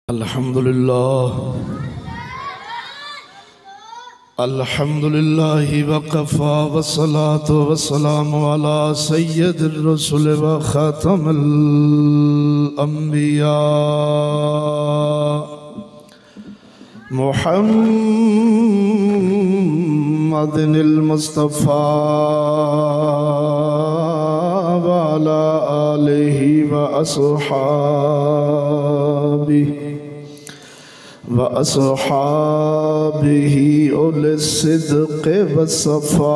अल्हम्दुलिल्लाह वकफ़ा वस्सलातु वस्सलामु अला सय्यदिर रसूल व ख़ातमिल अंबिया मुहम्मदिल मुस्तफ़ा व अला आलिहि व अस्हाबिही उलिस सिद्क़ वस्सफ़ा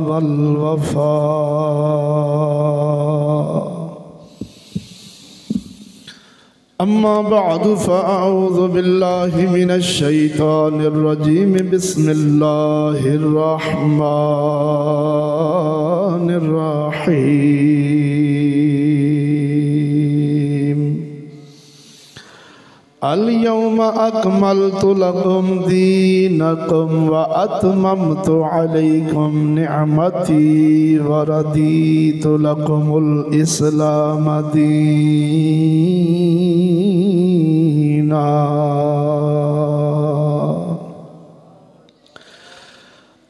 वल वफ़ा। अम्मा बअदु फ़अऊज़ु बिल्लाहि मिनश शैतानिर रजीम। बिस्मिल्लाहिर रहमानिर रहीम। अल यौमा अकमलतु लकुम दीनकुम व अतममतु अलैकुम निअमती व रदीतु लकुमुल इस्लाम दीना।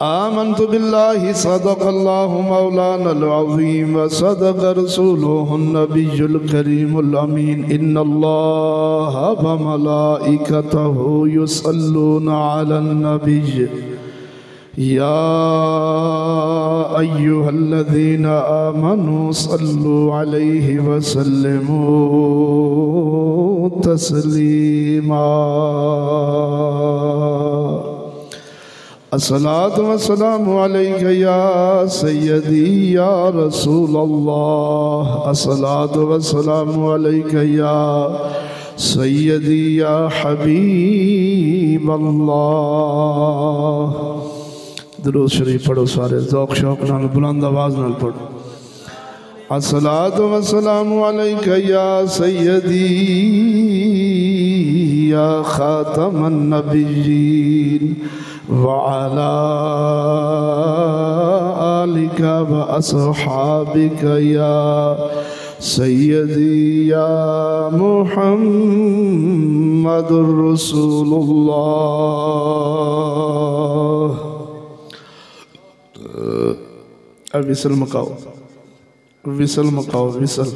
आमन्तु बिल्लाहि सदक़ल्लाहु मौलानल अज़ीम व सदक़ रसूलुहुन नबियुल करीमुल अमीन। इन्नल्लाहा व मलाइकतहु युसल्लूना अलन नबिय्य या अय्युहल्लज़ीना आमनू सल्लु अलैहि व सल्लिमू तस्लीमा। अस्सलातु वस्सलामु अलैका या सय्यदी या रसूल अल्लाह। अस्सलातु वस्सलामु अलैका या सय्यदी या हबीब अल्लाह। दुरूद शरीफ पढ़ो सारे ज़ौक़ शौक़ नाल बुलंद आवाज़ नाल पढ़ो। अस्सलातु वस्सलामु अलैका या सय्यदी या ख़ातमन नबिय्यीन व अला आलिका व अस्हाबिका या सय्यदी या मुहम्मदुर रसूलुल्लाह। अब विसल मकाओ, विसल मकाओ, विसल।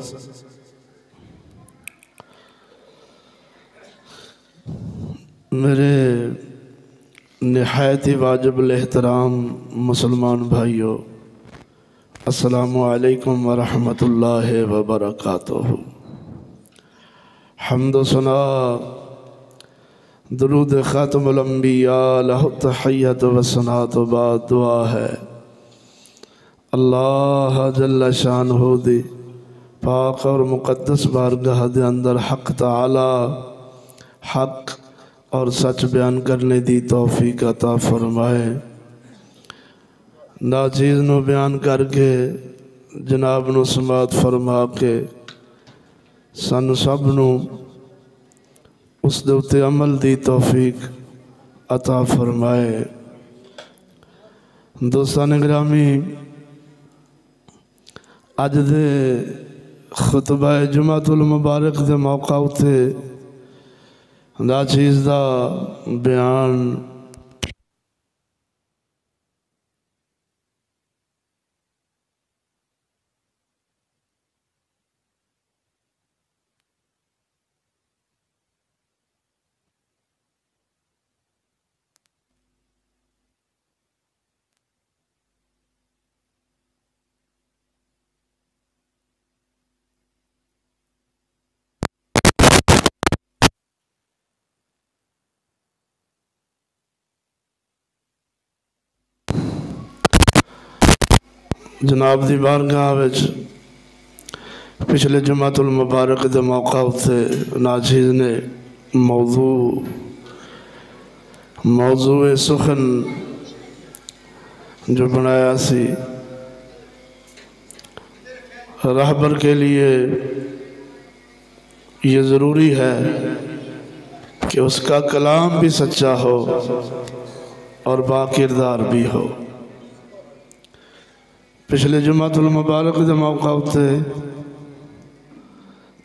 मेरे निहायत वाजिबुल एहतराम मुसलमान भाइयों, अस्सलामु अलैकुम व रहमतुल्लाहि व बरकातुहू। हम्द व सना दुरूद खातमुल अंबिया लहु तहिय्यत व सनात बाद दुआ है अल्लाह जल्ल शानहू दी पाक और मुक़द्दस बारगाह दे अंदर हक़ ताला हक़ और सच बयान करने दी तौफीक अता फरमाए। नाचीज़ नू बयान करके जनाब नू समात फरमा के सानू सब नू उस दे उत्ते अमल दी तौफीक अता फरमाए। दोस्तान गिरामी, अज दे खुतबा जुमातुल मुबारक दे मौका उत्ते नाचीज़ दा बयान जनाब दी बारगाह विच पिछले जुमातुल मुबारक दे मौका उत्ते नाचीज़ ने मौजूए सुखन जो बनाया सी रहबर के लिए ये ज़रूरी है कि उसका कलाम भी सच्चा हो और बाकिरदार भी हो। पिछले जुमातुल मुबारक के मौका उत्ते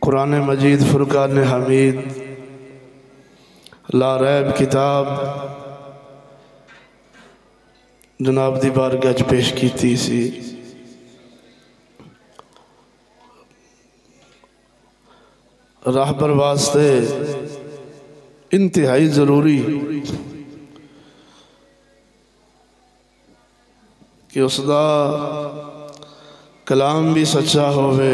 कुरान मजीद फुरकान हमीद ला रैब किताब जनाब दी बारगाह च पेश की सी। राहबर वास्ते इंतहाई ज़रूरी कि उसका कलाम भी सच्चा होवे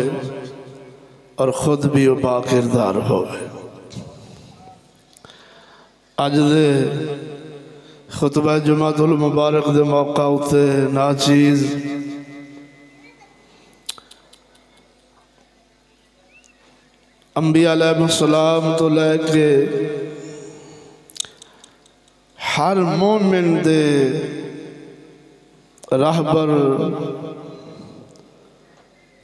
और खुद भी वो बाकिरदार होवे। अज दे खुतबा जुमातुल मुबारक दे मौका उत्ते नाचीज़ अंबिया अलैहिस्सलाम तो लैके हर मोमिन दे रहबर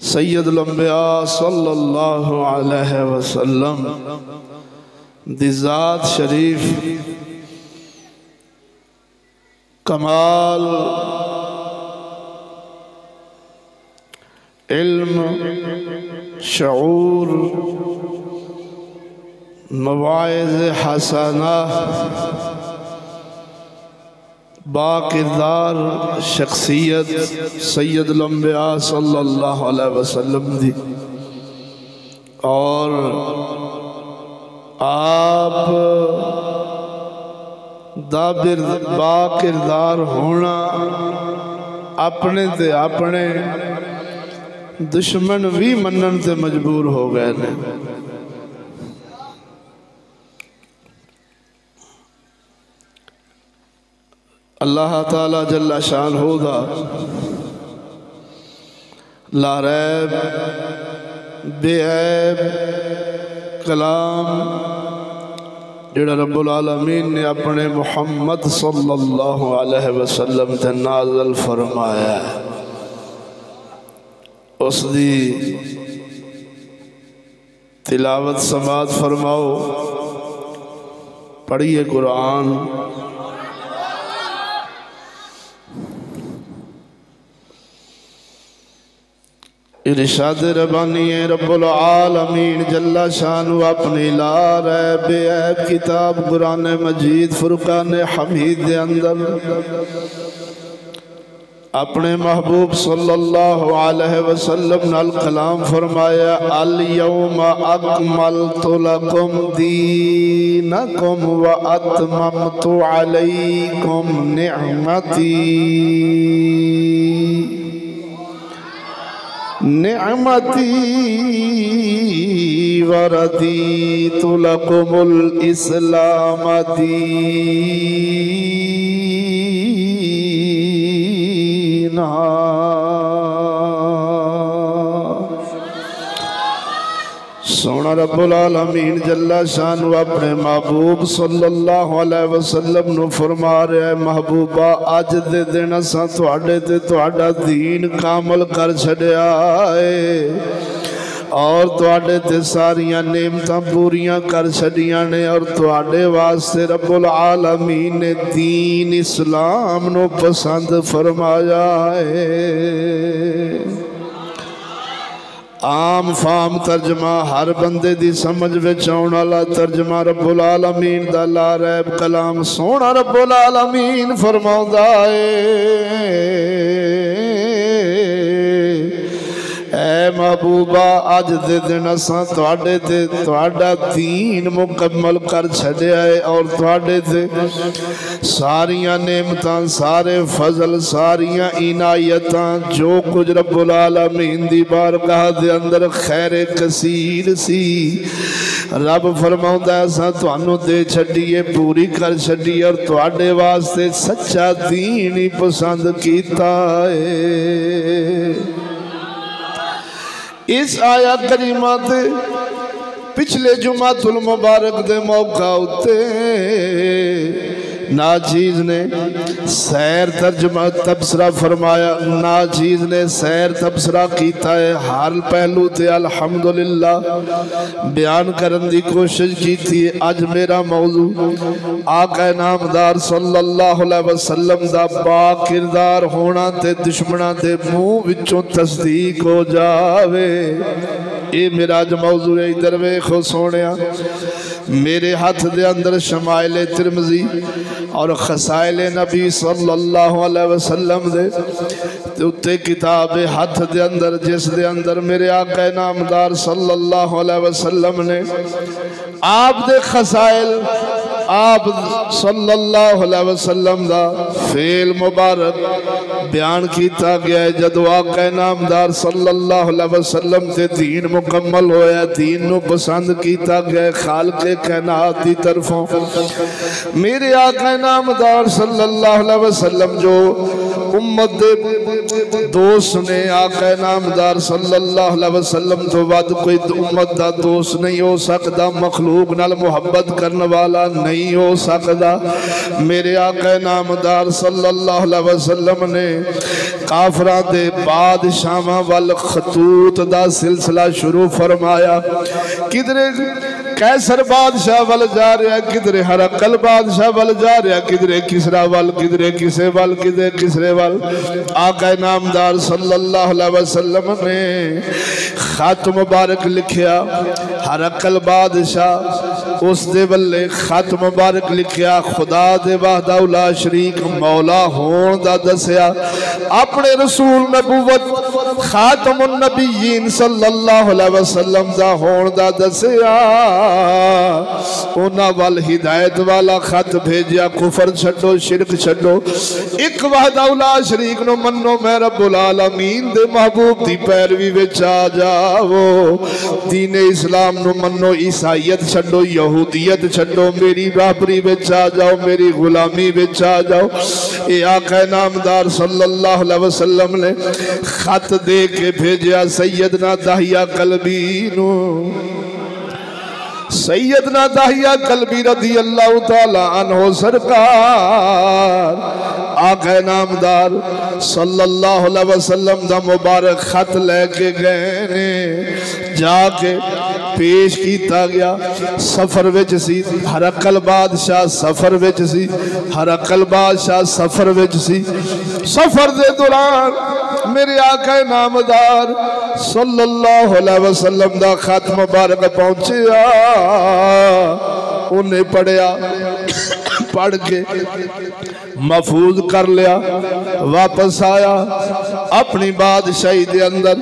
सैयदुल अंबिया सल्लल्लाहु अलैहि वसल्लम दी ज़ात शरीफ कमाल इल्म शऊर मवाइज़ हसना बाकिरदार शख्सियत सैयदुल अंबिया सल्लल्लाहु अलैहि वसल्लम दी और आप बाकिरदार होना अपने ते अपने दुश्मन भी मनन ते मजबूर हो गए ने। अल्लाह ताला जल्ला शानहू दा ला रैब बेऐब कलाम जिहड़ा रब्बुल आलमीन ने अपने मुहम्मद सल्लल्लाहु अलैहि वसल्लम ते नाज़िल फरमाया है, उसदी तिलावत समात फरमाओ। पढ़िए कुरान। इरशाद रब्बानी है रब्बुल आलमीन जल्ला शानु अपनी ला रैब बेऐब किताब कुरान मजीद फुरकान हमीद दे अंदर अपने महबूब सल्लल्लाहु अलैहि वसल्लम नाल कलाम फरमाया अल यौमा अकमलतु लकुम दीनकुम व अतममतु अलैकुम निअमती वरदीतु लकुमुल इस्लाम दीना। सोना रब्बुल आलमीन जल्ला शानु अपने महबूब सल्लल्लाहु अलैहि वसल्लम नु फरमा रहा है, महबूबा अज दे दिन असां तुहाडे ते तुहाडा दीन कामल कर छड़िया है और तुहाडे ते सारियां नेमतां पूरियां कर छड़ियां ने और तुहाडे वास्ते रब्बुल आलमीन ने दीन इस्लाम नु पसंद फरमाया है। आम फाम तर्जमा हर बंदे दी समझ विच आउण वाला तर्जमा रब्बुल आलमीन दा ला रैब कलाम सोना रब्बुल आलमीन फरमाउंदा ऐ महबूबा अज दे दिन असां तुहाडे ते तुहाडा दीन मुकम्मल कर छड़िया है और तुहाडे ते सारियां नेमतां सारे फजल सारियां इनायतां जो कुछ रब्बुल आलमीन दी बारगाह दे अंदर खैर कसीर सी रब फरमाउंदा असां तुहानू दे छड़िए पूरी कर छड़ी और तुहाडे वास्ते सच्चा दीन ही पसंद कीता है। इस आया करीमा ते पिछले जुमातुल मुबारक दे मौका उत्ते नाचीज़ ने सैर तर्जमा तबसरा फरमाया। नाचीज ने सैर तबसरा कीता है, हर पहलू ते अल्हम्दुलिल्लाह बयान करन दी कोशिश की थी। अज मेरा मौजू आका नामदार सल्लल्लाहु अलैहि वसल्लम दा बा किरदार होना ते दुश्मना दे मुंह विचों तस्दीक हो जावे, ये मेरा अज मौजू है। इधर वेखो सोनिया, मेरे हाथ दे अंदर शमाइल तिरमिज़ी और खसाइल नबी सल्लल्लाहु अलैहि वसल्लम दे उत्ते किताब हाथ दे अंदर, जिस दे अंदर मेरे आका नामदार सल्लल्लाहु अलैहि वसल्लम ने आप दे खसाइल, आप सल्लल्लाहु अलैहि वसल्लम दा फेल मुबारक बयान किया गया है। जदों आका नामदार सल्लल्लाहु अलैहि वसल्लम ते दीन मुकम्मल होया, दीन नू पसंद किया गया खालिक़े कायनात दी तरफों। मेरे आका नामदार सल्लल्लाहु अलैहि वसल्लम जो उम्मत दे दोस्त ने, आका नामदार सल्लल्लाहु अलैहि वसल्लम तो वध कोई उम्मत दा दोस्त नहीं हो सकता, मखलूक नाल मुहब्बत करने वाला नहीं हो सकता। मेरे आका नामदार सल्लल्लाहु अलैहि वसल्लम ने काफरां दे बादशाहां वल खतूत दा सिलसिला शुरू फरमाया। किधरे कैसर बादशाह वल जा रहा, किधरे हरकल बादशाह वल जा रहा, किधरे किसरा वल, किधरे किसे वल, किधरे किसरे वल। आका नामदार सल्लल्लाहु अलैहि वसल्लम ने खत मुबारक लिखिया। हरकल बादशाह उस दे वल्ले खत मुबारक लिखिया, खुदा दे वाहदा उला शरीक मौला होण दा दसिया, अपने रसूल नबूवत खातमुन नबीयीन सल्लल्लाहु अलैहि वसल्लम दा होण दा दसिया। उन्हां वल हिदायत वाला खत भेजिया, कुफर छड्डो, शिरक छड्डो, एक वाहदा उला शरीक नु मन्नो, मैं रब्बुल आलमीन दे महबूब दी पैरवी विच आ जाओ, दीन इस्लाम नु मन्नो, ईसाईयत छड्डो, यहूदियत छड्डो, मेरी बराबरी विच आ जाओ, मेरी गुलामी विच आ जाओ। ये आका नामदार सल्लल्लाहु अलैहि वसल्लम ने खत दे के भेजा सैयदना दाहिया कल्बी नु। सैयदना दाहिया कल्बी रदी अल्लाह ताला अन्हो सरकार आका नामदार सल्लल्लाहु अलैहि वसल्लम दा मुबारक खत लेके गए ने, जाके पेश किया गया। सफर विच सी हरकल बादशाह, सफर विच सी हरकल बादशाह, सफर विच सी। सफर दे दौरान मेरे आका नामदार सल्लल्लाहु अलैहि वसल्लम दा खत मुबारक पहुंचिया, उन्हें पढ़िया, पढ़ के महफूज कर लिया, वापस आया अपनी बादशाही दे अंदर,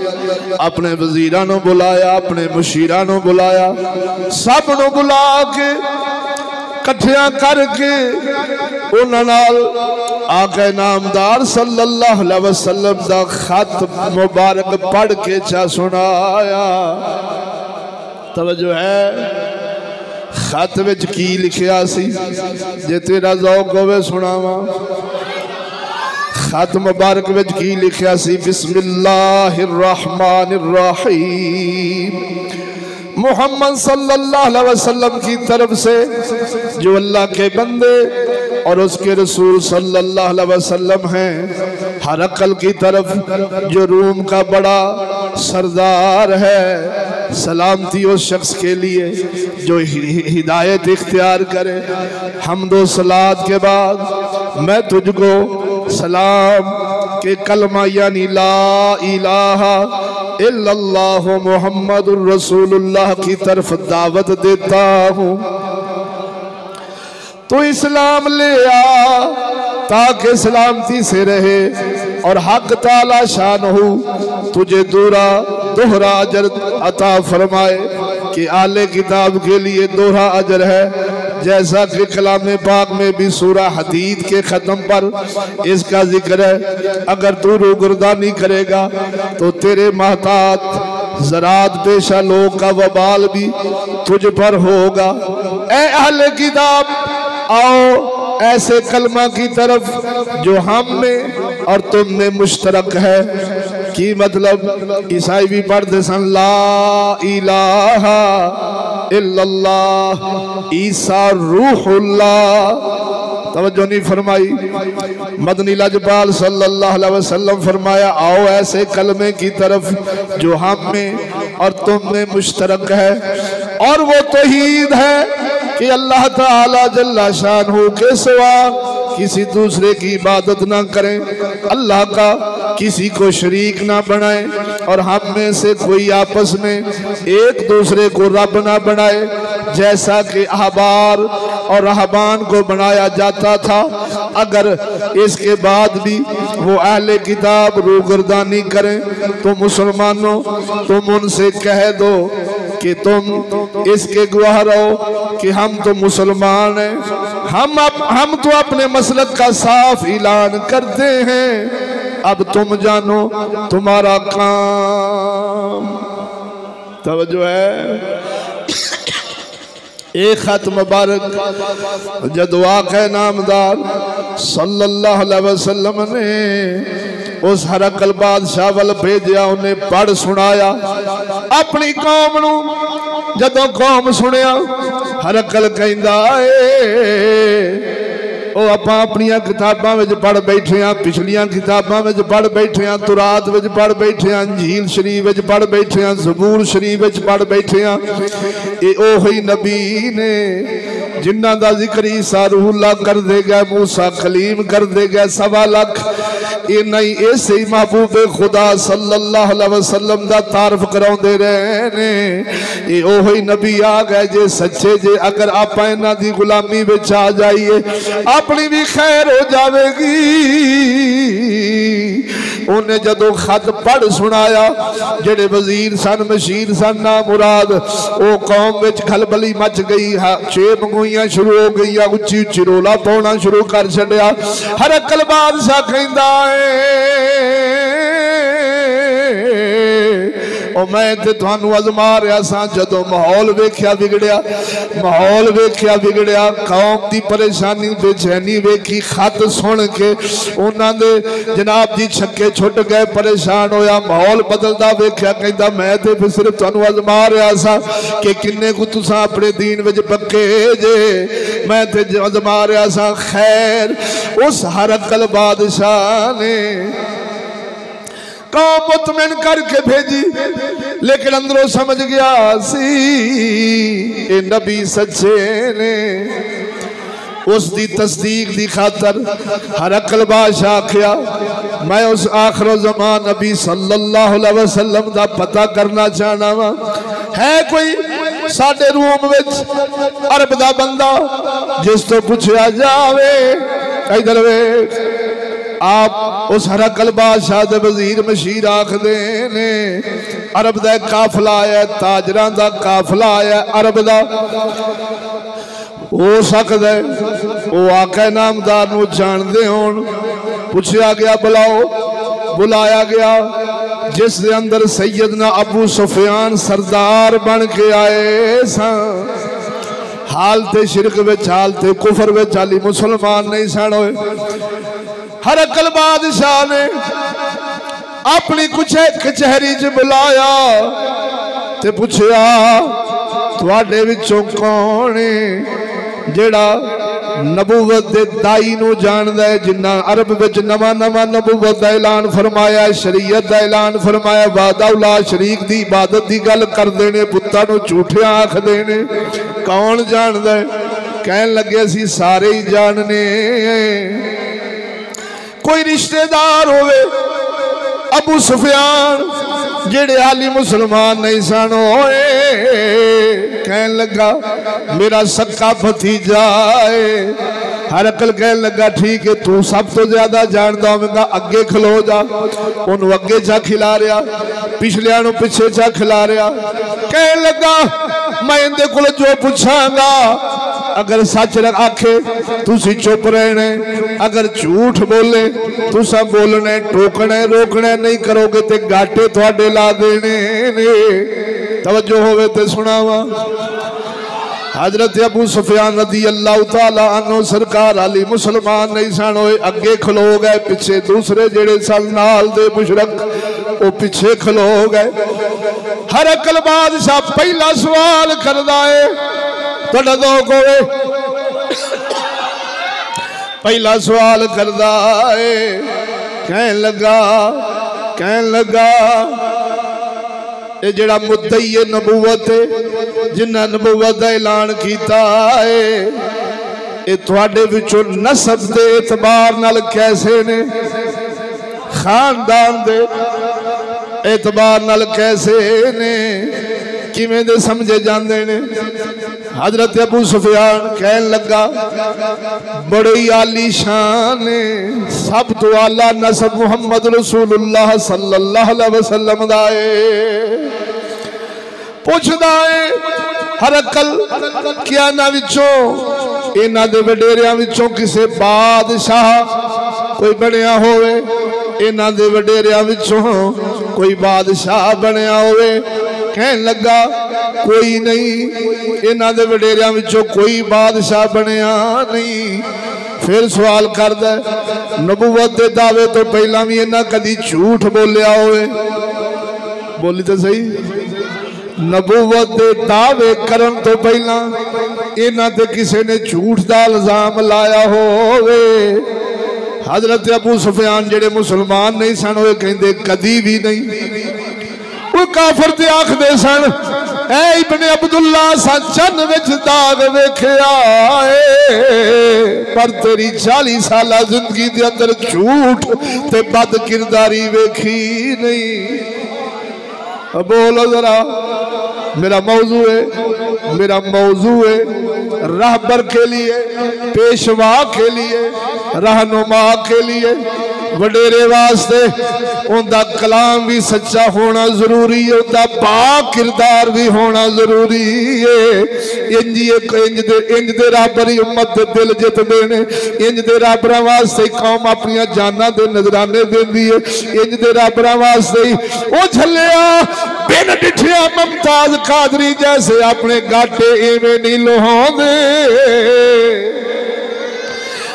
अपने वजीरां नूं बुलाया, अपने मुशीरां नूं बुलाया, सब नूं बुला के कट्ठियां करके उन्हां नाल आका नामदार सल्लल्लाहु अलैहि वसल्लम दा खत मुबारक पढ़ के चा सुनाया। तवज्जो है, खत विच की लिखिया सी, जे तेरा ज़ौक़ होवे सुनावा। खत मुबारक विच की लिखिया सी, बिस्मिल्लाहिर रहमानिर रहीम, मुहम्मद सल्लल्लाहु अलैहि वसल्लम की तरफ से, जो अल्लाह के बंदे और उसके रसूल सल्लल्लाहु अलैहि वसल्लम हैं, हरकल की तरफ जो रूम का बड़ा सरदार है, सलामती उस शख्स के लिए जो हिदायत इख्तियार करे। हम्दो सलात के बाद मैं तुझको सलाम के कलमा यानी ला इलाहा इल्लल्लाह मुहम्मदुर रसूलुल्लाह की तरफ दावत देता हूँ। तो इस्लाम ले आ ताकि सलामती से रहे और हक ताला शान हो तुझे दोहरा अजर अता फरमाए कि आले किताब के लिए दोहरा अजर है, जैसा कि कलाम पाक में भी सूरा हदीद के ख़त्म पर इसका जिक्र है। अगर तू रूगर्दानी करेगा तो तेरे महतात ज़रात पेशा लोग का वबाल भी तुझ पर होगा। ए अहले किताब आओ ऐसे कलमा की तरफ जो हम में और तुम में मुश्तरक है। की मतलब ईसाई भी पढ़ते सन ला इलाहा इल्लल्लाह, ईसा रूहुल्लाह, तवज्जो नहीं फरमाई। मदनी लजपाल सल्लल्लाहु अलैहि वसल्लम फरमाया आओ ऐसे कलमे की तरफ जो हम में और तुम में मुश्तरक है, और वो तौहीद है कि अल्लाह ताला जल्ला शानहू के सिवा किसी दूसरे की इबादत ना करें, अल्लाह का किसी को शरीक ना बनाए, और हम में से कोई आपस में एक दूसरे को रब ना बनाए, जैसा कि अहबार और रहबान को बनाया जाता था। अगर इसके बाद भी वो अहले किताब रूगर्दानी करें तो मुसलमानों तुम उनसे कह दो कि तुम इसके गवाह रहो कि हम तो मुसलमान हैं, हम तो अपने मसलक का साफ ऐलान करते हैं, अब तुम जानो तुम्हारा काम। तवज्जो है। एक खत मुबारक जदो आक़ा नामदार सल्लल्लाहु अलैहि वसल्लम ने उस हरकल बादशाह वल भेजा, उन्हें पढ़ सुनाया अपनी कौम नू। जदों कौम सुनिया हरकल कहंदा ओ आपां अपनियां किताबां विच पढ़ बैठे हां, पिछलियां किताबां विच पढ़ बैठे हां, तुरात विच पढ़ बैठे हां, इंजील शरीफ विच पढ़ बैठे हां, ज़बूर शरीफ विच पढ़ बैठे हां। ये ओही नबी ने जिन्हां दा जिक्र ईसा रूहुल्लाह कर दे गए, मूसा कलीम कर दे गए, 1.25 लाख ये नहीं ऐसे ही महबूबे खुदा सल्लल्लाहु अलैहि वसल्लम दा तारफ कराउंदे रहे ने। ये ओही नबी आ गए जे सच्चे जे, अगर आपां इन्हां दी गुलामी विच आ जाइए अपनी भी खैर हो जाएगी। उन्हें जदों खत पढ़ सुनाया, जेड़े वजीर सन मशीर सन ना मुराद, वो कौम विच खलबली मच गई, चेप गोइयां शुरू हो गई, उच्ची उच्ची रोला पाना शुरू कर छड़िया। हरकल बादशाह कहंदा और मैं ते तुहानू अजमा रहा सा। जदों माहौल वेख्या बिगड़िया, माहौल वेख्या बिगड़िया, कौम की परेशानी बेचैनी वेखी, खत सुन के उन्होंने जनाब जी छक्के छुट गए, परेशान होया, माहौल बदलता वेख्या। कहता मैं ते फिर सिर्फ तुहानू अजमा रहा सा कि किन्ने को तुसां अपने दीन विच पक्के जे, मैं ते अजमा रहा सा। खैर उस हरकल बादशाह ने कौम मुतमिन करके भेजी, लेकिन अंदरों समझ गया सी ये नबी सच्चे ने। उसकी तस्दीक की खातर हरकल बादशाह आख्या मैं उस आखिर ज़मान नबी सल्लल्लाहु अलैहि वसल्लम का पता करना चाहना वा। है कोई साडे रूम विच अरब दा बंदा जिस तो पूछा जावे? इधर वेख, आप उस हरकल बादशाह दे वजीर मशीर आखदे ने अरब दा काफिला आया, ताजरां दा काफिला आया अरब दा। हो सकता है वो आका नामदार नू जानते होण। पूछा गया बुलाओ, बुलाया गया, जिस दे अंदर सैयदना अबू सुफियान सरदार बन के आए सन। हालते शिरक विच, हालते कुफर विच, हाली मुसलमान नहीं सन होए। हरकल बादशाह ने अपनी कुछ कचहरी च बुलाया ते पूछया तुहाडे विचों कौन है जेड़ा नबूवत दे दाई नू जानदा है, जिन्ना अरब विच नवा नवा नबूवत दा ऐलान फरमाया, शरीयत दा ऐलान फरमाया, वादा शरीक दी इबादत दी गल करदे ने, पुत्तां नू झूठियां आखदे ने। कौन जानदा है? कहन लगे असीं सारे ही जानने। कोई रिश्तेदार होवे अबू सुफियान जेड़े हाली मुसलमान नहीं सन होए। कहन लगा मेरा सक्का भतीजा है। हरकल कहन लगा ठीक है, तू सब तो ज्यादा जानता होगा, अगे खलो जा। उन्होंने अगे चा खिला रहा, पिछलिया पिछे चा खिला रहा। कहन लगा मैं इनके को जो पूछांगा अगर सच आखे तुसी चुप रहने, अगर झूठ बोले तुसा बोलने, टोकने रोकने नहीं करोगे तो गाटे थोड़े ला देने ने। तवज्जो होवे ते सुनावा। हजरत अबू सुफियान रदी अल्लाह तआला अन्हु सरकार अली मुसलमान नहीं सन होए, अगे खलो गए, पिछे दूसरे जेड़े सन नाल दे मुशरक वो पिछे खलो गए। हरकल बादशाह पहला सवाल करदा है, पहला सवाल करदा है, कहन लगा ये जड़ा मुद्दई नबूवत है, जिन्ना नबूवत का ऐलान किया है, ये थोड़े विचों नसब के एतबार नाल कैसे ने, खानदान दे एतबार नाल कैसे ने, किवें दे समझे जाते ने। हजरत अबू सुफियान कहन लगा बड़े ही आली शान ने, सब तो आला नसब मुहम्मद रसूलुल्लाह सल्लल्लाहु अलैहि वसल्लम दा है। पुछदा है हरकल क्या ना विचों इन्हां दे वडेरियां विचों किसे बादशाह कोई बनया होवे, इन्हां दे वडेरियां विचों कोई बादशाह बनया होवे। कहन लगा कोई नहीं, इन्हां दे वडेरियां विचों कोई बादशाह बनया नहीं। फिर सवाल करदा नबूवत दे दावे तो पहला भी इन्हां कदी झूठ बोलिया होवे? बोली तो सही। नबूवत दे दावे करन तो पहला इन्हां ते किसी ने झूठ दा इल्जाम लाया होवे? हजरत अबू सुफियान जेड़े मुसलमान नहीं सन वो कहंदे कदी भी नहीं। वो काफर ते आखदे सन ऐ इब्ने अब्दुल्ला सा चन्न विच दाग वेखिया पर तेरी 40 साला जिंदगी दे अंदर झूठ ते बद किरदारी वेखी नहीं। बोलो जरा, मेरा मौजू है रहबर के लिए, पेशवा के लिए, रहनुमा के लिए, वडेरे वास्ते उनका कलाम भी सच्चा होना जरूरी है, उनका पाक किरदार भी होना जरूरी है। इंज दे रबर ही उम्मत दे दिल जितदे ने, इंज दे रबर वास्ते कौम अपनी जाना दे नजराने देंदी है, इंज दे रबर वास्ते ही वो झलिया बिन डिठिया मुमताज कादरी जैसे अपने गाटे इवें नहीं लोहांदे।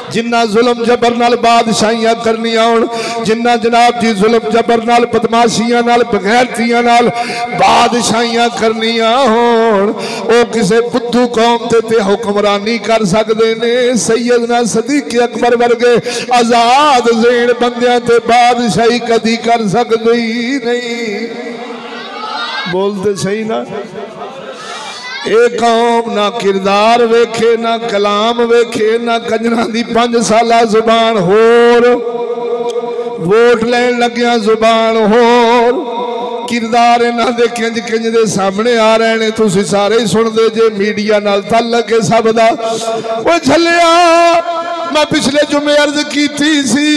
जिन्ना जुल्म जबर नाल बादशाहियां करनियां होण, जिन्ना जनाब जी जुल्म जबर नाल बदमाशियां नाल बगैरतियां नाल बादशाहियां करनियां होण, ओ किसे बुद्धू कौम ते हुक्मरानी कर सकदे ने। सैयदना सदीक अकबर वर्गे आजाद ज़ेन बंदियां ते बादशाही कदी कर सकदे ही नहीं। बोलते सही ना। एक कौम ना किरदार वेखे, ना कलाम वेखे, ना कंजरा दी 5 साला जुबान होर, वोट लैन लग्या जुबान होर, किरदार इन्हां दे किंज किंज दे सामने आ रहे ने। तुसीं सारे ही सुनदे जे मीडिया नाल तल्लक है सब दा। ओए झल्लिया मैं पिछले जुमे अर्ज कीती सी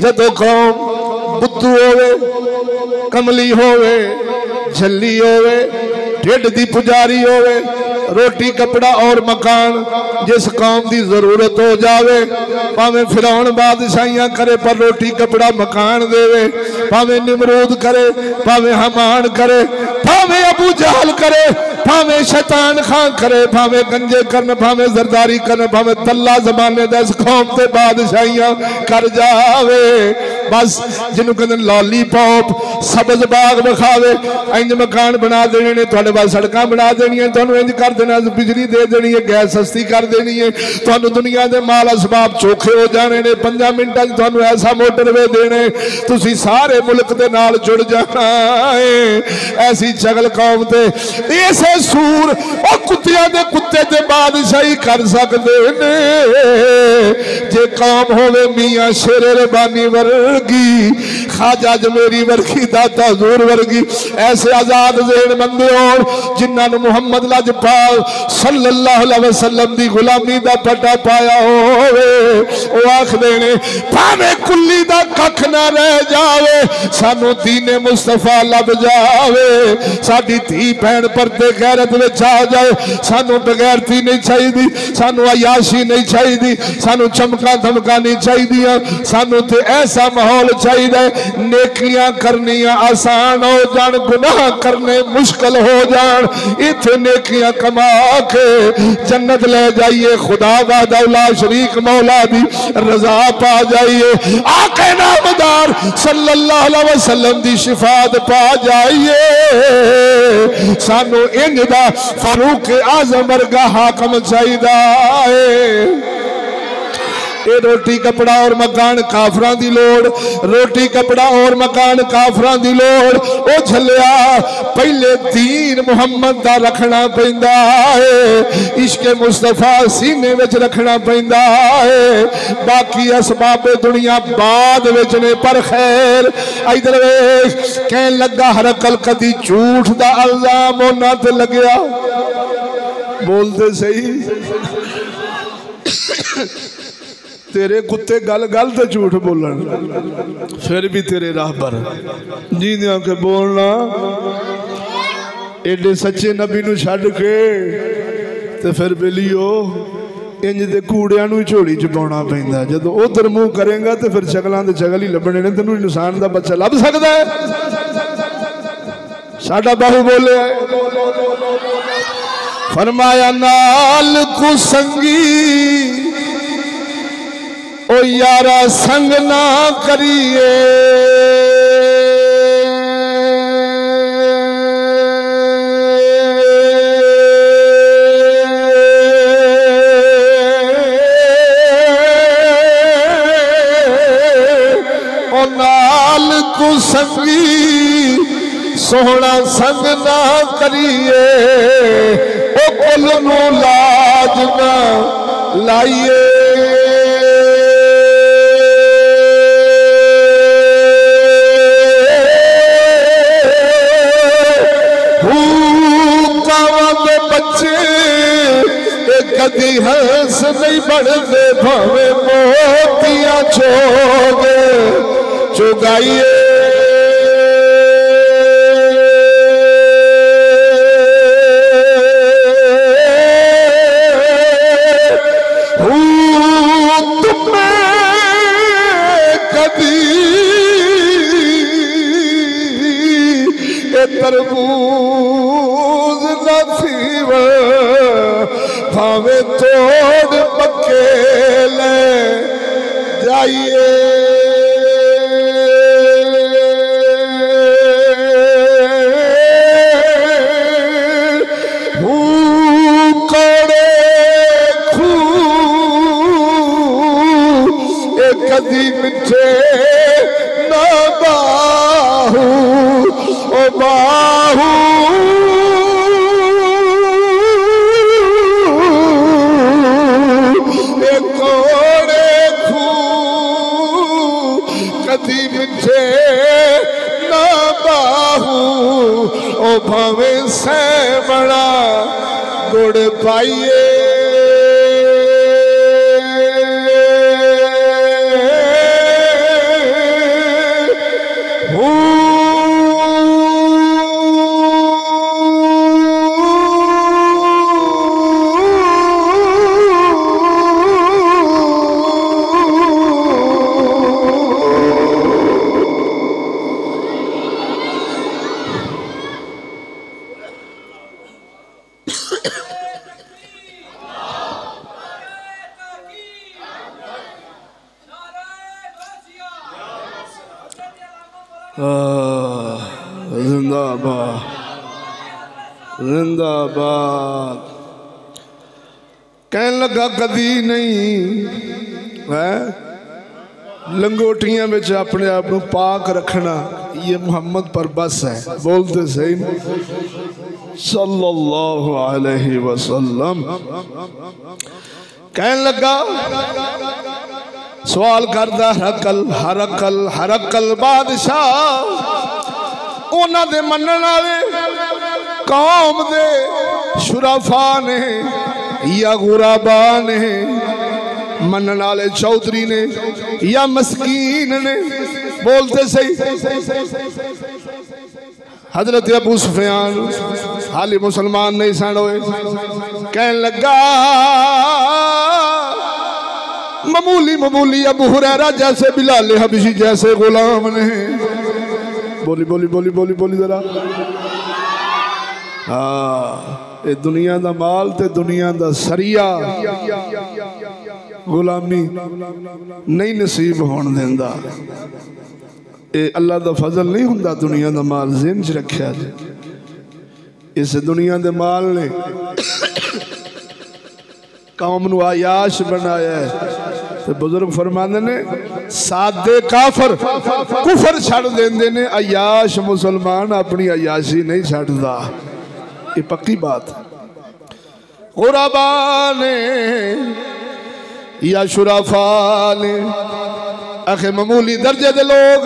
जदों कौम बुद्धू होवे, कमली होवे, झल्ली होवे, ढिड दी पुजारी होवे, रोटी कपड़ा और मकान जिस कौम की जरूरत हो जावे, भावें फिरौन बादशाहियां करे पर रोटी कपड़ा मकान देवे, भावें निमरूद करे, भावें हमान करे, भावें अबू जहल करे, भावें शैतान खां करे, भावें गंजे करन, भावें जरदारी करन, भावें तल्ला जमाने दस कौम ते बादशाहियां कर जावे। बस जिन्हों कहते लॉलीपॉप सबज बाग विखावे, इंज मकान बना देने ने, थोड़े बाद सड़कां बना देनियां, तुहानूं इंज कर देना, बिजली दे देनी है, गैस सस्ती कर देनी है, तुहानूं दुनिया के माल असबाब चोखे हो जाने ने, 5 मिनटां तुहानूं ऐसा मोटरवे देने, तुसीं सारे मुल्क दे नाल जुड़ जाना है। ऐसी चगल कौम ते इसे सूर और कुत्तियां दे कुत्ते ते बादशाही कर सकदे ने। जे कौम होवे मियां शेर रबानी वर्गी, ख्वाजा जमेरी वर्गी, दाता हजूर वर्गी, ऐसे आजाद ज़हन बंदे होण जिन्हां नूं मुहम्मद लजपाल सल्लल्लाहु अलैहि वसल्लम दी गुलामी दा पटा पाया होवे। ओ आखदे ने भावें कुल्ली दा कख ना रह जावे, सानू दीने मुस्तफा लब जावे, साडी धी भैन परते गैरत विच आ जाए, सानू बगैरती नहीं चाहिदी, सानू अयाशी नहीं चाहिदी, सानू चमका धमका नहीं चाहिदियां, सानू ते ऐसा माहौल चाहिए नेकियां करनियां आसान हो जान, गुनाह करने मुश्किल हो जान, इत्थे नेकियां कमा के जन्नत ले जाइए, खुदा वादा औला शरीक मौला दी रजा पा जाइए, आके नामदार सल्लल्लाहु अलैहि वसल्लम दी शिफात पा जाइए। सानू इंज दा फारूक आजम वर्गा हाकम चाहिदा है। ये रोटी कपड़ा और मकान काफरां दी लोड़, रोटी कपड़ा और मकान काफरां दी लोड़। ओ झलिया पहले दीन मुहम्मद दा रखना पैंदा है, इश्के मुस्तफा सीने विच रखना पैंदा है। बाकी असबाब दुनिया बाद विच ने, पर खैर इधर वेख कहन लगा हरकल कदी झूठ दा इल्जाम उन्हां ते लगया। बोलते सही तेरे कुत्ते गल गल तो झूठ बोलन, फिर भी तेरे राह पर जींदियां के बोलना। एडे सच्चे नबी नूं छड्ड के ते फिर बेलियो इंज दे कूड़ियां नूं झोली च पाउणा पैंदा। जदों उधर मुंह करेगा तो फिर चगलां ते चगल ही लभणे ने, तैनूं इंसान दा बच्चा लभ सकदा है? साडा बाहू बोले फरमाया नाल कुसंगी ओ यारा संग ना करिए, ओ नाल कुसंगी सोहना संग ना करिए, ओ कुल नू लाज ना लाइए। कदी हंस नहीं बढ़ते भावे मोतियां छोगे चुगाइए। तरबूज नसीब भावे तोड़ पक्के ले जाइए। कदी मिठे ना बाहू ओ बाहू कोड़े खू कदी मिठे ना बाहू ओ भावे से बड़ा गुड़ पाइए। जिंदाबाद जिंदाबाद। कहने लगा कदी नहीं है लंगोटियां में अपने आप को पाक रखना, ये मोहम्मद पर बस है। बोलते सही सल्लल्लाहु अलैहि वसल्लम। कहने लगा सवाल करदा हरकल हरकल हरकल बादशाह उन्हां दे मनण वाले कौम दे शुराफा ने या गुराबा ने, मनण वाले चौधरी ने या मस्कीन ने। बोलते सही हजरत अबू सुफियान हाली मुसलमान नहीं सन होए। कहने लगा मामूली मामूली अबू हुरैरा जैसे बिलाल हबशी जैसे गुलाम ने। बोली बोली बोली बोली बोली जरा। हाँ ये दुनिया दा माल ते दुनिया दा सरिया गुलामी नहीं नसीब होने देंदा। ये अल्लाह दा फजल नहीं हुंदा। दुनिया दा माल ज़हन च रखिया जे इस दुनिया के माल ने कौम नू आयाश बनाया है। तो बुजुर्ग फरमाते ने सादे काफर कुफर छड़ देंदे ने, अयाश मुसलमान अपनी अयाशी नहीं छड़दा। ये पक्की बात। गुरबा ने या शुराफा ने आखे मामूली दर्जे दे लोग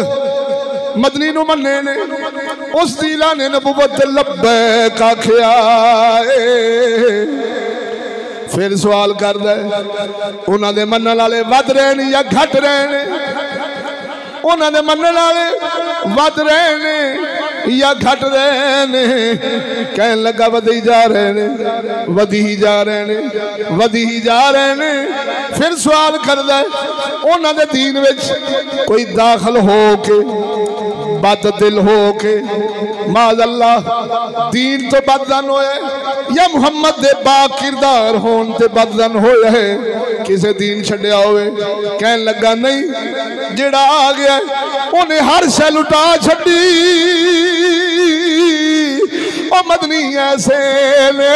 मदनी नू मन्ने ने, उस दिला ने नबुवत लब्बैक आखिया। फिर सवाल कर दे उन्होंने मनने वाले वध रहे ने या घट रहे ने, उन्होंने मनने वाले वध रहे ने या घट रहे ने। कहने लगा वधी जा रहे ने, वधी ही जा रहे ने, वधी ही जा रहे ने। फिर सवाल कर दे उन्होंने दीन विच कोई दाखिल हो के बद दिल हो के माज़ अल्लाह दीन तो बदन होया या मुहम्मद दे बा किरदार होन ते बदन होया है, किसे दीन छड्या होवे। कहने लगा नहीं, जेड़ा आ गया उन्हें हर शै लुटा छड्डी। ओ मदनी ऐसे ने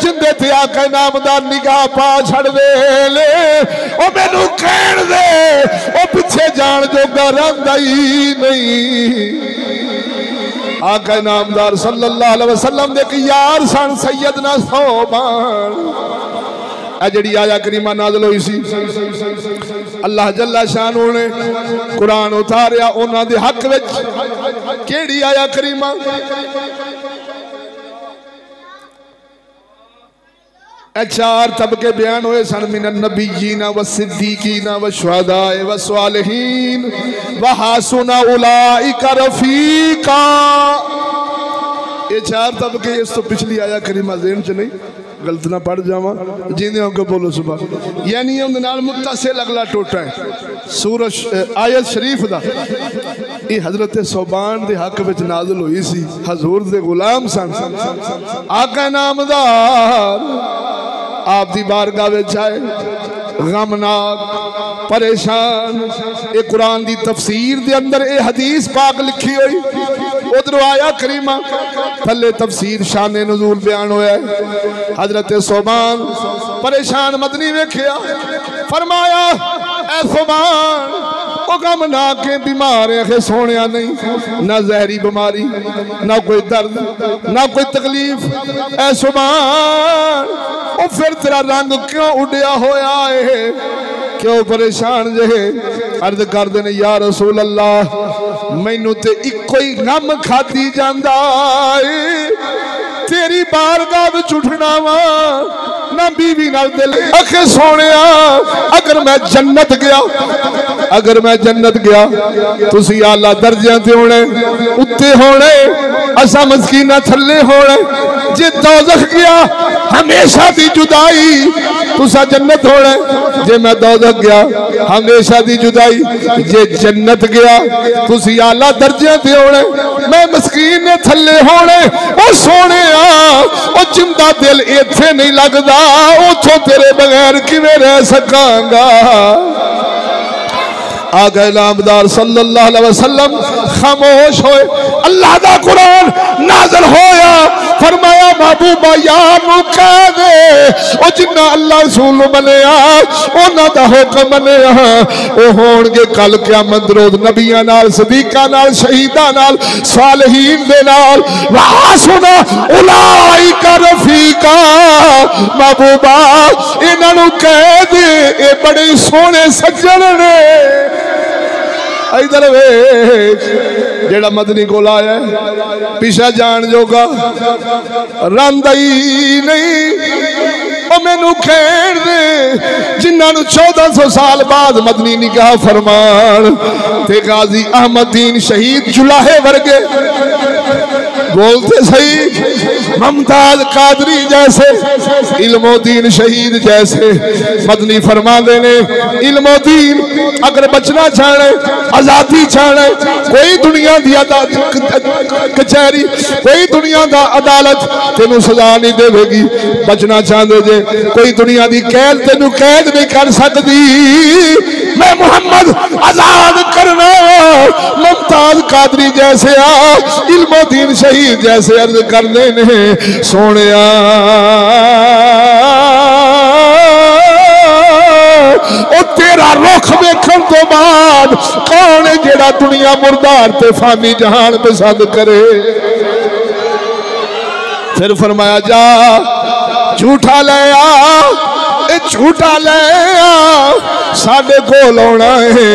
जिंदे ते आका नामदार निगाह पा छड़ दे ले। ओ मैनू कहण दे ओ पिछे जान जोगा रहिंदा ही नहीं। आका नामदार सल्लल्लाहु अलैहि वसल्लम दे यार सन सैयदना सोबान। जी आया करीमा नाज़िल हुई सी, अल्लाह जल्ला शानू ने कुरान उतारिया उन्हां दे हक विच। केड़ी आया करीमा? चार तबके बयान हुए सन, मिनन नबिय्यीना व सिद्दीकीना व शुहदाए व सालिहीन व हासुना उलाइका रफीका। ये चार तबके। इस तो पिछली आया करीमा ज़हन च नहीं, गलत ना पढ़ जावा, जिंदे होके बोलो सुबह। यानी उनके नाल मुत्तसिल अगला टोटा है सूरज आयत शरीफ दा। ये हजरत सोबान दे हक विच नाज़िल हुई सी, हजूर दे गुलाम सन। आका नामदार आप दी बारगाह विच आए गमनाक परेशान। ये कुरान दी तफसीर दे अंदर ये हदीस पाक लिखी हुई, उधर आया करीमा थले तफसीर शाने नुज़ूल बयान होया है। हजरत सोबान परेशान मदनी वेखिया, फरमाया ऐ सोबान ओ गम ना के बीमार है सोने नहीं, ना जहरी बीमारी, ना कोई दर्द, ना कोई तकलीफ। ऐ सोबान ओ फिर तेरा रंग क्यों उड़िया होया है, क्यों परेशान जे? अर्ज कर देने या रसूल अल्लाह मैनू ते इको ही गम खादी जांदा है, तेरी बारगाह विच उठना वा ना बीवी नाल दिल। आखे सोनिया अगर मैं जन्नत गया, अगर मैं जन्नत गया तुसी आला दर्जियां ते होने, उत्ते होने, असा मस्कीना थल्ले होने। जे दोज़ख गया हमेशा दी जुदाई, तुसा जन्नत होने। जे मैं दोज़ख गया हमेशा दी जुदाई। जे जन्नत गया तुसी आला दर्जियां ते होने, मैं मस्कीन ने थल्ले होने। ओ सोने ओ जिंदा दिल इत्थे नहीं लगदा, उथों तेरे बगैर किवें रह सकांगा। आ गए नामदार सल्लल्लाहु अलैहि वसल्लम खामोश होए। अल्लाह दा कुरान नाज़िल होया, फरमाया महबूबा यार नू कह दे ओ जिन्ना अल्लाह रसूल मनिया उन्हां दा हुक्म मनिया ओ होणगे कल क़यामत रोज़ नबियां नाल, सदीकां नाल, शहीदां नाल, सालिहीन दे नाल। वासुना उलाइका रफीका। महबूबा इन्हां नू कह दे ए बड़े सोहणे सज्जन ने। इधर वे जेड़ा मदनी को आया पिछा जान जोगा रंदा ही नहीं। मैनू खेड़ दे जिन्होंने 1400 साल बाद मदनी निगाह फरमान ते गाजी अहमद दीन शहीद जुलाहे वर्गे बोलते सही, मुमताज कादरी जैसे, इल्मोदीन शहीद जैसे मदनी फरमा देने। इल्मोदीन अगर बचना चाहे, आजादी चाहे, कोई दुनिया की कचहरी, कोई दुनिया का अदालत तेनू सजा नहीं देगी। बचना चाहते जे कोई दुनिया की कैद तेनू कैद नहीं कर सकती। मैं मुहम्मद आजाद करना। मुमताज कादरी जैसे इल्मो दीन शहीद जैसे अर्ज करते ने सोने ओ तेरा रुख वेखण तो बाद कौन है जेड़ा दुनिया मुर्दार ते फानी जहान पसंद करे। फिर फरमाया जा झूठा ले आ, झूठा ले आ साडे कोल आना है।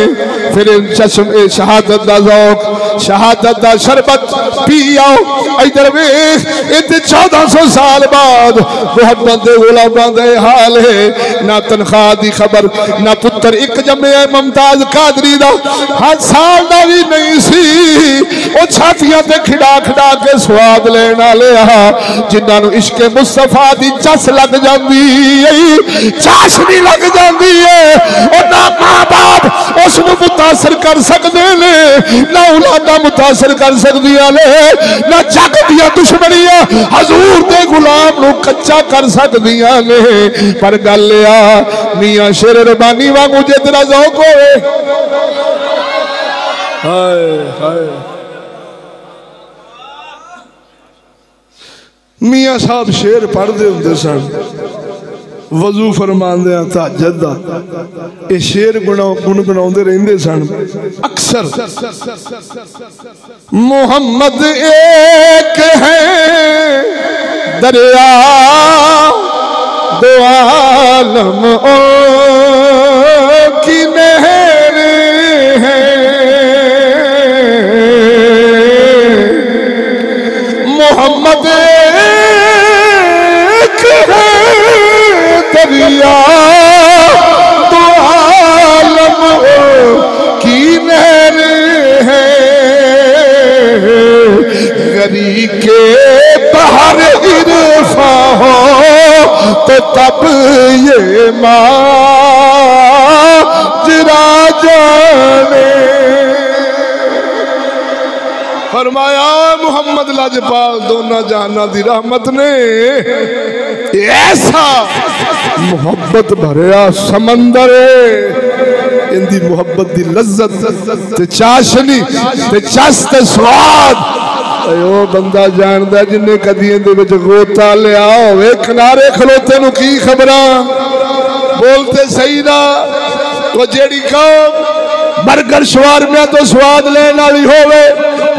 फिर चश्मे शहादत दा ज़ौक़ शहादत दा शरबत पी आओ। इधर वेख इत्थे 1400 साल बाद मोहम्मद दे गुलामां दे हाल है। ना तनख्वाह दी खबर ना पुत्र एक जमे है मुमताज कादरी दा 8 साल दा भी नहीं सी। ओ छातियां ते खिड़ा खिड़ा के स्वाद लेने वाले जिन्हां नूं इश्क मुस्तफा दी चस लग जांदी है चाशनी लग जाती है। और ना मां बाप उसनूं मुतासर कर सकते हैं ना औलादा मुतासर कर सकदियां ने ना जग दियां दुश्मनियां हजूर दे गुलाम नूं कच्चा कर सकदियां ने। पर गल आ मियां शेर रबानी वांगू जे तेरा ज़ौक़ होवे हाय हाय मियां साहब शेर पढ़ते होंदे सन वजू फरमांदे तहज्जुद दा ये शेर गुनगुनाउंदे रहिंदे सन अक्सर। मोहम्मद एक है दरिया दो आलम की नहर है। मोहम्मद एक है दरिया तो आलम की नहर है। गरी के बाहर इरफा हो तो तब ये माजरा जाने। फरमाया मुहम्मद लाजपाल दोना जहाना दी रहमत ने ऐसा मोहब्बत भरिया समंदर इंदी मोहब्बत दी लज्जत ते चाशनी ते चस ते स्वाद ओ बंदा जानदा जिन्ने कदी इंदे विच गोता लिया होवे किनारे खलोते नूं की खबरां बोलते सही ना। तो जेड़ी कौम बर्गर शवारमिया तो स्वाद लेने वाली होवे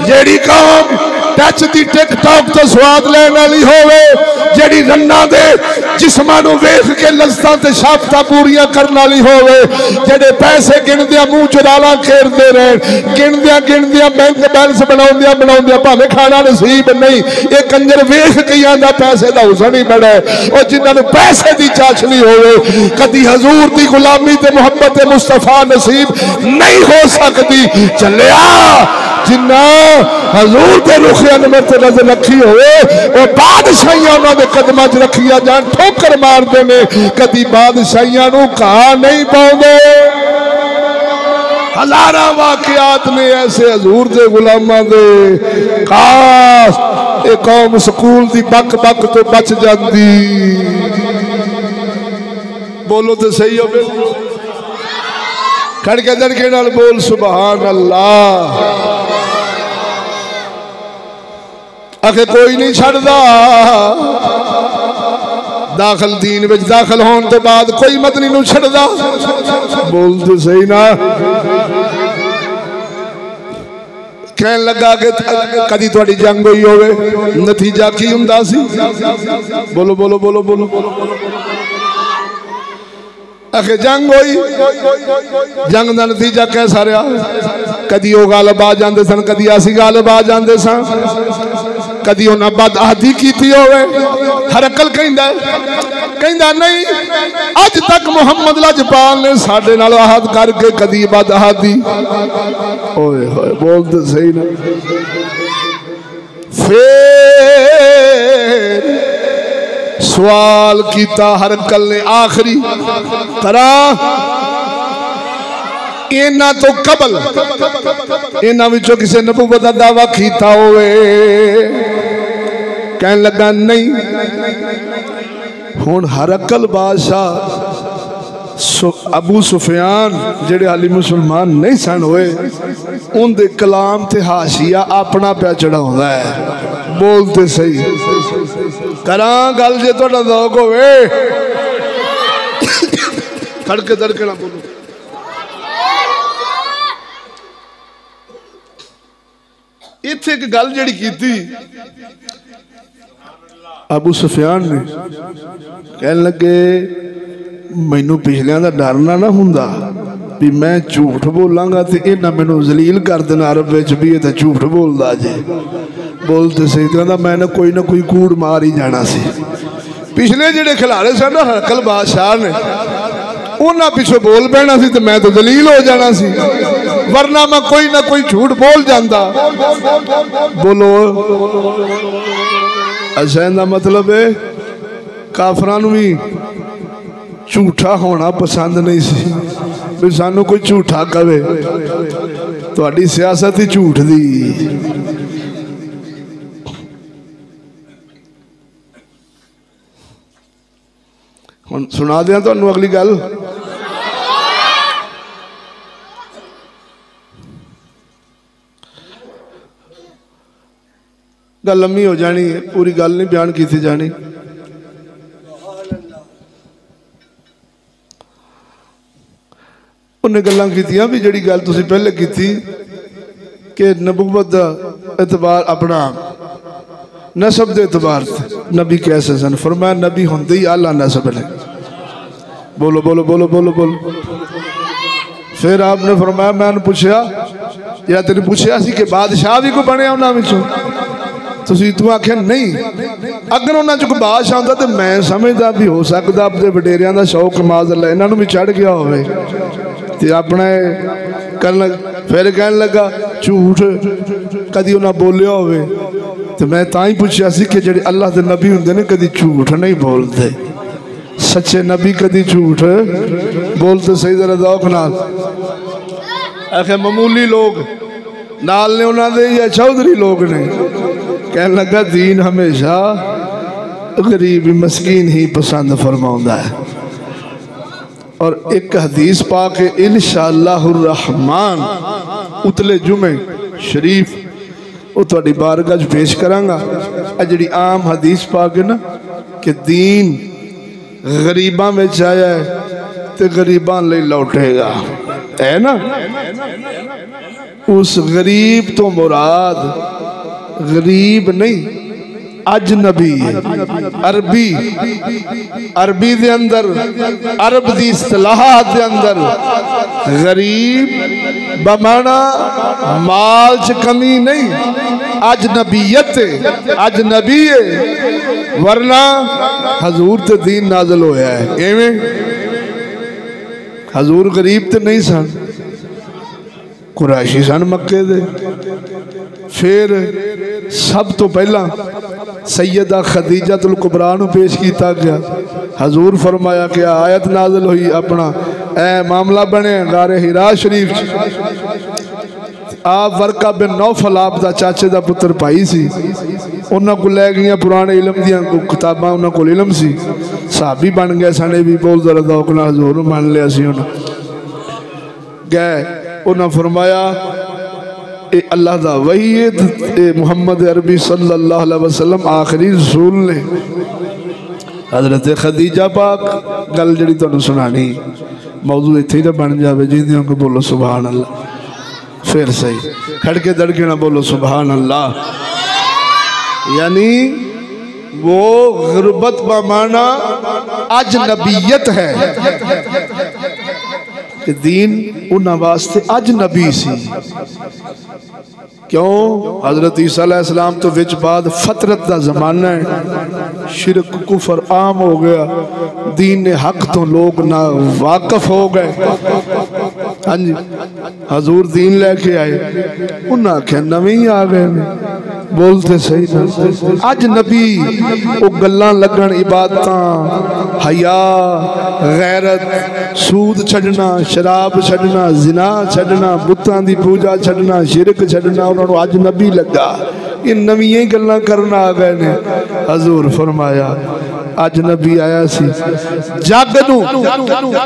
जेड़ी कौम टच दी टिकटॉक तो स्वाद लेने वाली होवे जेड़ी रन्ना दे जिस्मां नूं वेख के लज़्ज़तां ते शाफ्तां पूरियां करने वाली होवे जेड़े पैसे गिनदियां मुंह च रालां खेरदे रहन गिनदियां बैंक बैलेंस बनाउंदियां भावें खाना नसीब नहीं ये कंजर वेख के आंदा पैसे दा हुसन ही बड़ा है। और जिन्हां नूं पैसे दी चाशनी होवे कदी हजूर दी गुलामी ते मुहब्बत मुस्तफा नसीब नहीं हो सकती। चलिया जिन्ना हजूर दे रुखे अनवर ते नजर रखी होवे वो बादशाहियां उन्हां कदमां च रखिया जान ठोकर मारदे ने कदी बादशाहियां नूं कहा नहीं पाउंदे। हजारां वाकयात ने ऐसे हजूर दे गुलामां दे खास ये कौम स्कूल दी बक बक तो बच जाती। बोलो तो सही हो खड़के दड़के नाल बोल सुभान अल्लाह। आखे कोई नहीं छड़दा दाखिल दीन विच दाखिल होने तो बाद कोई मदनी नूं छड़दा बोल तो सही ना। कहन लगा कि कदी तुहाडी जंग होई होवे नतीजा की हुंदा सी बोलो बोलो बोलो बोलो बोलो। आखे जंग होई जंग का नतीजा कैसा रहा कदी वो गालब आ जाते सन कदी असी गालब आ जाते सन कदी उन्हें बद आहदी की होवे। हरकल कहंदा नहीं अज तक मुहम्मद लाजपाल ने साडे नाल आहद करके कदी बद आहदी ओए होए बोलते सही ना। फिर सवाल किया हरकल ने आखिरी करा इन्हां तो कबल इन्हां विचों किसी नबूवत दा दावा कीता होवे। कहन लगा नहीं हुण हरकल बादशाह अबू सुफियान जेड़े हाली मुसलमान नहीं सन होए उनके कलाम ते हाशिया अपना पै चढ़ाउंदा है। बोलते सही करा गल जे तुहाडा ज़ौक होवे खड़के दड़के ना बोलो। इत्थे एक गल जिहड़ी कीती अबू सुफियान ने कहन लगे मैनू पिछलियां दा डरना ना हुंदा भी मैं झूठ बोलांगा तो इन्हां मैनू जलील कर देना अरब विच भी ये तो झूठ बोलदा जे। बोलते सही कहंदा मैं ना कोई कूड़ मार ही जाना सी। पिछले जिहड़े खिलाड़े सन हरकल बादशाह ने उन्हां पिछों बोल पैना सी तो मैं तो जलील हो जाना सी, वरना मैं कोई ना कोई झूठ बोल जाता। बोलो अच्छा इहदा मतलब है काफरां नूं भी झूठा होना पसंद नहीं सी भी सानू कोई झूठा कहे। तुहाडी सियासत ही झूठ दी। हुण सुना दियां तुहानू अगली गल। गल लम्मी हो जानी है, पूरी गल नहीं बयान की जानी। उन्हें गल्लां कीतियां भी जिहड़ी गल तुसीं पहले की कि नबूवत दा एतबार अपना नसब के एतबार से नबी कैसे सन। फरमाया नबी होंदे ही आला नसब ने। बोलो बोलो बोलो बोलो बोलो। फिर आपने फरमाया मैं पूछया या तेन पूछया सी कि बादशाह भी कोई बने उन्हां विचों तू आख्या नहीं। अगर उन्होंने चो कोई बादशाह होंदा तो मैं समझदा भी हो सकता अपने वडेरियां दा शौक माज़अल्लाह इन्हां नूं भी चढ़ गया होवे ते अपने फिर कहन लगा झूठ कदी उन्हें बोलिया होवे तो मैं तां ही पूछया सी कि जिहड़े अल्लाह दे नबी हुंदे ने कदी झूठ नहीं बोलते। सच्चे नबी कदी झूठ बोलते। सही जरा ज़ौक नाल आखे मामूली लोग नाल ने उन्होंने या चौधरी लोग ने। कहने लगा दीन हमेशा गरीब मस्कीन ही पसंद फरमाउंदा है। और एक हदीस पा के इंशाअल्लाहुर रहमान उतले जुमे शरीफ वो तुहाडी बारगाह च पेश करांगा। जिहड़ी आम हदीस पा के ना कि दीन गरीबां में आया है तो गरीबां लई लौटेगा है ना। उस गरीब तो मुराद गरीब नहीं अजनबी अरबी अरबी दे अंदर अरब दी इस्तिलाहात दे अंदर गरीब बमाना माल च कमी नहीं अजनबीयत अजनबी है। वरना हजूर ते दीन नाज़िल होया है एवें हजूर गरीब ते नहीं सन कुरैशी सन मक्के दे। फिर सब तो पहला सैयदा खदीजतुल कुबरा नूं पेश किया गया। हजूर फरमाया कि आयत नाज़िल हुई अपना ए मामला बने गारे हिरा शरीफ आप वर्का बिन नौफल आप दा चाचे दा पुत्र भाई सी। उन्हां को लै गई पुराने इलम दियां किताबां उन्हां कोल इलम सी साहबी बन गए सने भी बोल जरा दौक नाल हजूर मान लिया सी। उन्हां गए उन्हां फरमाया ए अल्लाह दा वही है मुहम्मद अरबी सल्लल्लाहु अलैहि वसल्लम आखिरी रसूल ने। हजरत खदीजा पाक गल जिहड़ी तुहानूं सुनानी मौजू इत्थे ही बन जावे जिंदे को बोलो सुभान अल्लाह। फिर सही खड़के दड़के ना बोलो सुभान अल्लाह। यानी वो गुरबत बमाना अजनबीयत है कि दीन उन्हां वास्ते अजनबी सी। क्यों हजरत ईसा अलैहिस्सलाम तो विच बाद फतरत का जमाना है शिरक कुफर आम हो गया दीन ने हक तो लोग ना वाकफ हो गए। हाँ जी हजूर दीन लेके आए उन्हें आख्या नवे ही आ गए बोलते सही ना अज नबी वो गल्लां लगन इबादतां हया गैरत सूद छड़ना शराब छड़ना जिना छड़ना बुतां दी पूजा छड़ना शिरक छड़ना उन्होंने अज नबी लगा ये नवीं गल्लां करना आ गए ने। हजूर फरमाया अज नबी आया सी जग नू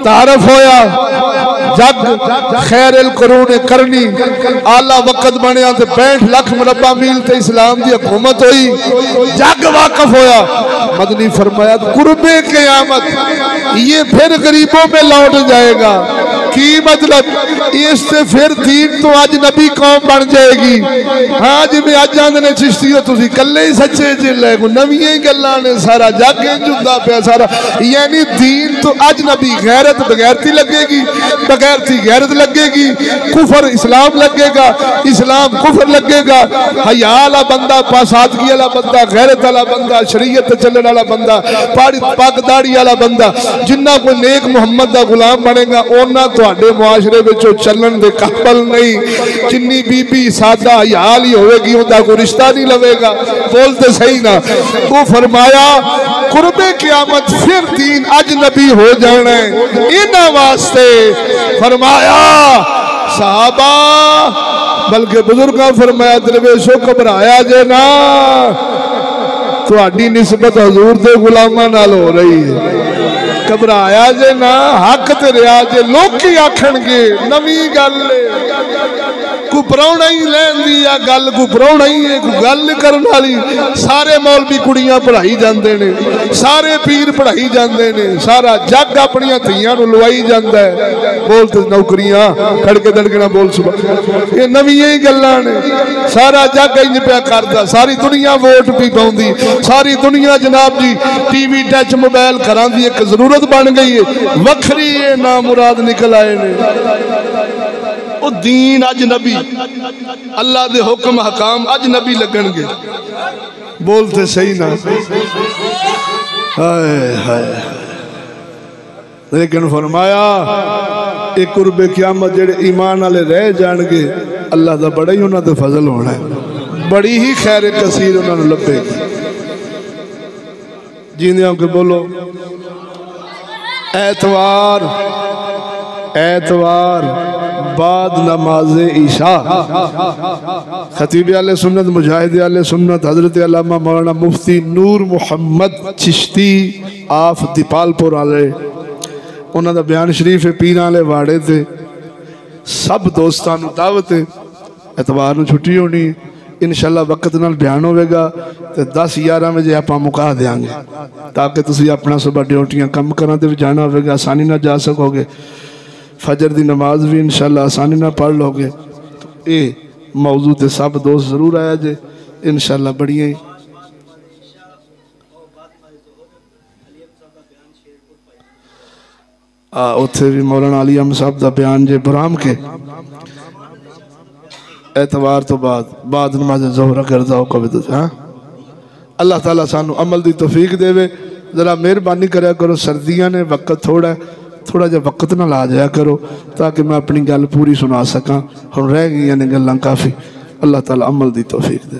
तारफ होया जग खैरल कुरून करनी आला वक्त बनया ते 65 लाख मुरब्बा मील ते इस्लाम की हुकूमत हुई जग वाकफ होया मदनी फरमाया कुर्बे क़यामत ये फिर गरीबों में लौट जाएगा की मतलब इससे फिर दीन तो अज नबी कौम बन जाएगी। हाँ जिवें अज आंदे ने चिश्तियों तुसीं कल्ले ही सच्चे जिले को नवीं ही गल्लां ने सारा जग इंज हुंदा पिया सारा यानी दीन तो अज नबी गैरत बगैरती लगेगी बगैरती गैरत लगेगी कुफर इस्लाम लगेगा इस्लाम कुफर लगेगा हया वाला बंदा पासादगी वाला बंदा गैरत वाला बंदा शरीयत चलने वाला बंदा पग दाढ़ी वाला बंदा जिन्ना कोई नेक मुहम्मद का गुलाम बनेगा उन्ना तुहाडे मुआशरे विचों चलन दे काबल नहीं जिन्नी बीबी सादा हयाल ही होगी उनका कोई रिश्ता नहीं लवेगा बोलते सही ना वो फरमाया कुर्बे क़यामत फिर दीन अज नबी हो जाना है इन्हां वास्ते फरमाया सहाबा बल्कि बुजुर्गां फरमाया दरवेशो घबराया जे ना तुहाडी निस्बत हजूर दे गुलामां नाल हो रही है घबराया जे ना हक ते रहा जे लोग आखणगे नवी गल को पराउणा ही लैन दी या गल को पराउणा ही है को गल करने वाली सारे मौलवी कुड़ियां पढ़ाई जाते ने सारे पीर पढ़ाई जाते ने सारा जग अपनियां धीआं नूं लवाई जाता है बोल तो नौकरियां खड़के दड़कना बोल सुबह ये नवीं ही गल्लां ने सारा जग इंज पिया करदा सारी दुनिया वोट भी पाउंदी सारी दुनिया जनाब जी टीवी टच मोबाइल घरां दी एक जरूरत बन गई है वखरी ये ना मुराद निकल आए ने ओ दीन अज नबी अल्लाह दे हुक्म हकाम अज नबी लगणगे बोलते सही ना हाय हाय लेकिन फरमाया एक कुर्बे क़यामत जेड़े ईमान वाले रह जाणगे अल्लाह दा बड़ा ही उन्हां ते फजल होना है बड़ी ही खैर कसीर उन्हां नूं लभेगी जींदे के बोलो ऐतवार ऐतवार बाद नमाज इशा खतीब आले सुन्नत मुजाहिद आले सुन्नत हजरत अल्लामा मौलाना मुफ्ती नूर मुहम्मद चिश्ती आफ दीपालपुर आले उन्हों का बयान शरीफ है पीर वाले वाड़े ते सब दोस्तों दावत है एतवार को छुट्टी होनी इंशाअल्लाह वक्त नाल बयान होगा तो 10-11 बजे आप मुका देंगे ताकि तुम अपना सुबह ड्यूटियां कम करा तो भी जाना होगा आसानी ना जा सकोगे फजर की नमाज भी इंशाअल्लाह आसानी ना पढ़ लोगे ये मौजू ते सब दोस्त जरूर आया जे इंशाअल्लाह बढ़िया उत्थे भी मौलाना अली अहमद साहब का बयान जे बुराम के एतवार तो बाद नमाज ज़ोहर करदा हो कभी तो हाँ अल्लाह ताला सानू अमल की तौफीक देवे जरा मेहरबानी करा करो सर्दियां ने वक्त थोड़ा जहा वक्त ना ला जाया करो ताकि मैं अपनी गल पूरी सुना सका हुण रह गई ने गल्लां काफ़ी अल्लाह ताला अमल की तौफीक दे।